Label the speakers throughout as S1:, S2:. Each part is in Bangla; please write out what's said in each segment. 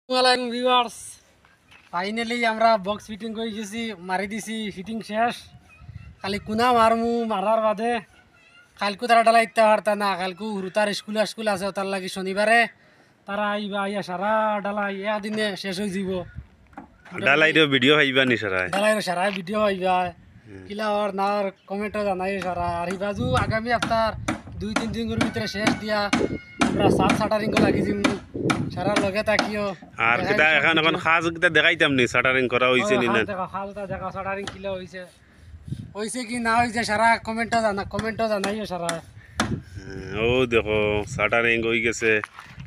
S1: আসসালামু ভিউয়ার্স, ফাইনালি আমরা বক্স ফিটিং করে গেছি, মারি দিছি, ফিটিং শেষ। খালি কোনা মারমু, মারার বাদে কালকু তারা ডালা ইত্যা পারতা না। কালকু হুরুতার স্কুল আছে, তার লাগি শনিবারে তারা আইবা, আইয়া সারা ডালা ইয়া দিনে শেষ হয়ে যাব।
S2: ডালাইরো ভিডিও পাইবা নি সারায়
S1: ডালাইর সারা ভিডিও আইবা, কিলা আর না কমেন্টও জানাই সারা। আর এই বাজু আগামী সপ্তাহ 2-3 দিনের ভিতরে শেষ দিয়া আমরা শাটারিং লাগি যাম। সারা লগে তাকিও
S2: আর কিতা এখন খাজ কিতা দেখাইতাম নি শাটারিং করা হইছে নি না
S1: দেখা শাটারিং কিলা হইছে কি না হইছে সারা কমেন্টও জানাইও সারা।
S2: ও দেখো শাটারিং হই গেছে,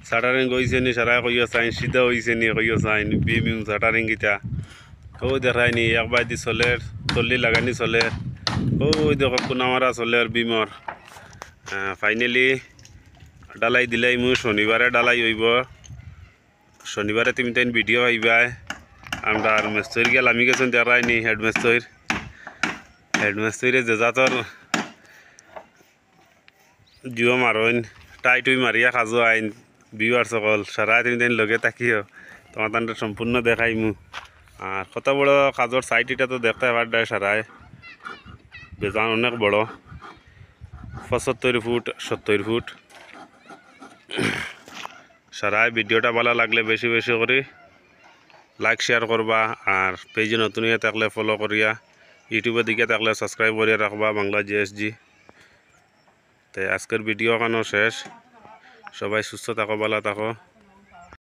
S2: শাটারিং হইছে নি সারা কইও সাইন, সিধা হইছে নি কইও সাইন, বিম শাটারিং কিতা ও দেখাই নি একবার দি চলের তল্লি লাগানি চলে। ও দেখো কোনামারা চলের বিমর ফাইনালি ডালাই দিলাই মু শনিবারে ডালাই হইব। শনিবারে তুমি তাই ভিডিও পাইবা। আমরা আর মেস্তৈর গেল আমি গেছেন দেখাই নি হেডমেস্তৈরে জেজাতর জিও মারইন টাই টুই মারিয়া খাজো আইন বিওয়ার সকল সারা তুমি তাই লগে তাকিও তোমার তান সম্পূর্ণ দেখাইমু। আর কত বড় কাজর সাইট এটা তো দেখতে পার দেয় সারায় বেজান অনেক বড়, 75 ফুট 70 ফুট। সারায় ভিডিওটা ভালো লাগলে বেশি বেশি করে লাইক শেয়ার করবা। আর পেজে নতুন হয়ে থাকলে ফলো করিয়া, ইউটিউবের দিকে থাকলে সাবস্ক্রাইব করিয়া রাখবা বাংলা জিএসজি। তাই আজকের ভিডিও কেন শেষ। সবাই সুস্থ থাকো, ভালো থাকো।